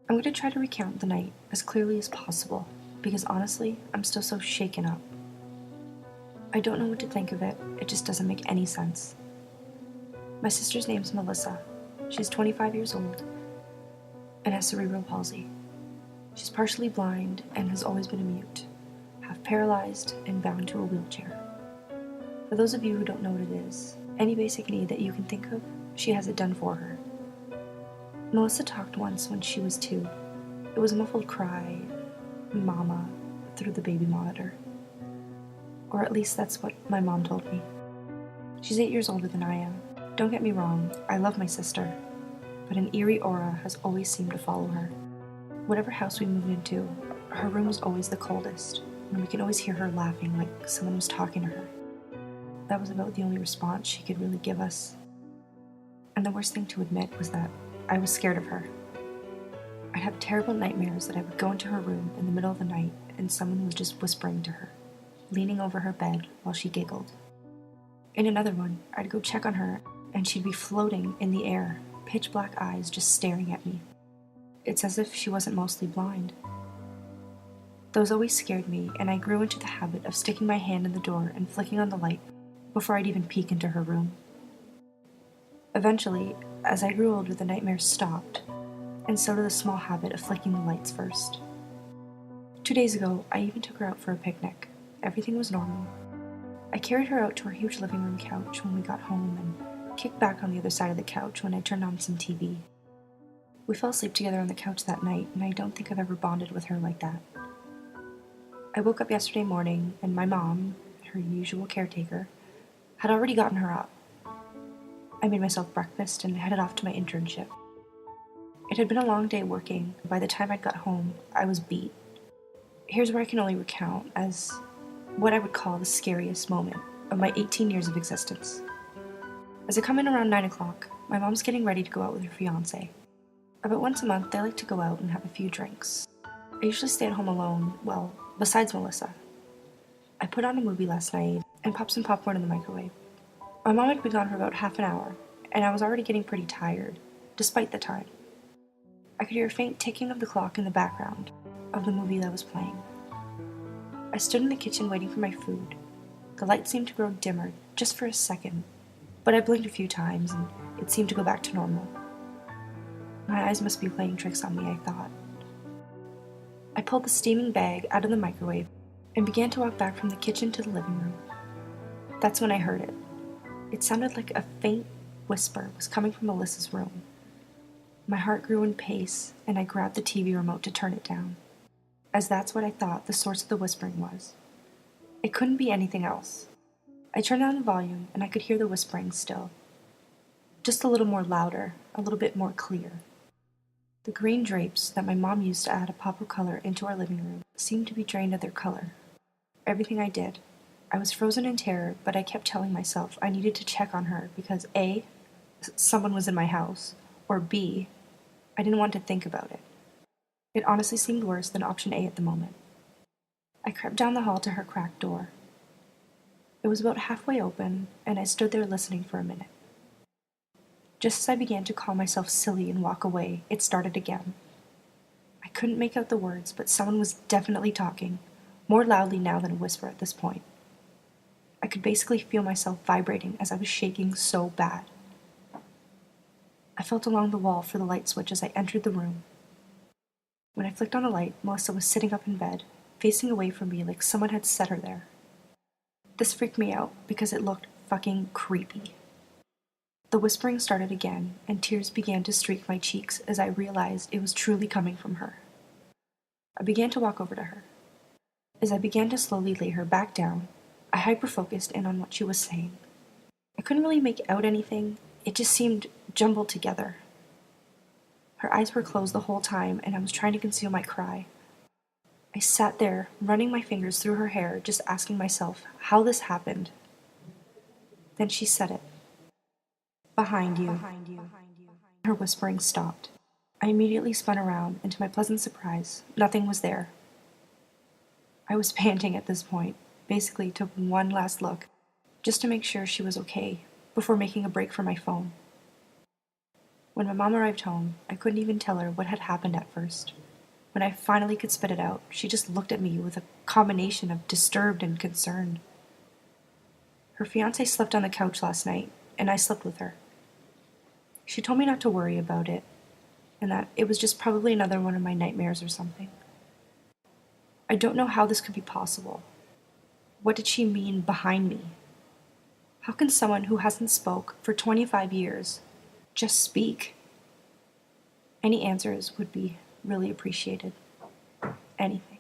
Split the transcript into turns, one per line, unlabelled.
I'm going to try to recount the night as clearly as possible, because honestly, I'm still so shaken up. I don't know what to think of it, it just doesn't make any sense. My sister's name's Melissa. She's 25 years old and has cerebral palsy. She's partially blind and has always been a mute, half paralyzed and bound to a wheelchair. For those of you who don't know what it is, any basic need that you can think of, she has it done for her. Melissa talked once when she was 2. It was a muffled cry, "Mama," through the baby monitor. Or at least that's what my mom told me. She's 8 years older than I am. Don't get me wrong, I love my sister, but an eerie aura has always seemed to follow her. Whatever house we moved into, her room was always the coldest, and we could always hear her laughing like someone was talking to her. That was about the only response she could really give us. And the worst thing to admit was that I was scared of her. I'd have terrible nightmares that I would go into her room in the middle of the night and someone was just whispering to her, leaning over her bed while she giggled. In another one, I'd go check on her and she'd be floating in the air, pitch black eyes just staring at me. It's as if she wasn't mostly blind. Those always scared me, and I grew into the habit of sticking my hand in the door and flicking on the light before I'd even peek into her room. Eventually, as I grew older, the nightmares stopped, and so did the small habit of flicking the lights first. 2 days ago, I even took her out for a picnic. Everything was normal. I carried her out to our huge living room couch when we got home and kicked back on the other side of the couch when I turned on some TV. We fell asleep together on the couch that night, and I don't think I've ever bonded with her like that. I woke up yesterday morning, and my mom, her usual caretaker, had already gotten her up. I made myself breakfast and headed off to my internship. It had been a long day working, and by the time I'd got home, I was beat. Here's where I can only recount as what I would call the scariest moment of my 18 years of existence. As I come in around 9 o'clock, my mom's getting ready to go out with her fiancé. About once a month, they like to go out and have a few drinks. I usually stay at home alone, well, besides Melissa. I put on a movie last night and popped some popcorn in the microwave. My mom had been gone for about half an hour, and I was already getting pretty tired, despite the time. I could hear a faint ticking of the clock in the background of the movie that was playing. I stood in the kitchen waiting for my food. The light seemed to grow dimmer just for a second, but I blinked a few times and it seemed to go back to normal. My eyes must be playing tricks on me, I thought. I pulled the steaming bag out of the microwave and began to walk back from the kitchen to the living room. That's when I heard it. It sounded like a faint whisper was coming from Melissa's room. My heart grew in pace, and I grabbed the TV remote to turn it down, as that's what I thought the source of the whispering was. It couldn't be anything else. I turned down the volume, and I could hear the whispering still. Just a little more louder, a little bit more clear. The green drapes that my mom used to add a pop of color into our living room seemed to be drained of their color. Everything I did. I was frozen in terror, but I kept telling myself I needed to check on her because A, someone was in my house, or B, I didn't want to think about it. It honestly seemed worse than option A at the moment. I crept down the hall to her cracked door. It was about halfway open, and I stood there listening for a minute. Just as I began to call myself silly and walk away, it started again. I couldn't make out the words, but someone was definitely talking, more loudly now than a whisper at this point. I could basically feel myself vibrating as I was shaking so bad. I felt along the wall for the light switch as I entered the room. When I flicked on a light, Melissa was sitting up in bed, facing away from me like someone had set her there. This freaked me out because it looked fucking creepy. The whispering started again, and tears began to streak my cheeks as I realized it was truly coming from her. I began to walk over to her. As I began to slowly lay her back down, I hyper-focused in on what she was saying. I couldn't really make out anything, it just seemed jumbled together. Her eyes were closed the whole time, and I was trying to conceal my cry. I sat there, running my fingers through her hair, just asking myself how this happened. Then she said it. Behind you. Her whispering stopped. I immediately spun around, and to my pleasant surprise, nothing was there. I was panting at this point, basically took one last look, just to make sure she was okay, before making a break for my phone. When my mom arrived home, I couldn't even tell her what had happened at first. When I finally could spit it out, she just looked at me with a combination of disturbed and concerned. Her fiancé slept on the couch last night, and I slept with her. She told me not to worry about it, and that it was just probably another one of my nightmares or something. I don't know how this could be possible. What did she mean behind me? How can someone who hasn't spoke for 25 years just speak? Any answers would be really appreciated. Anything.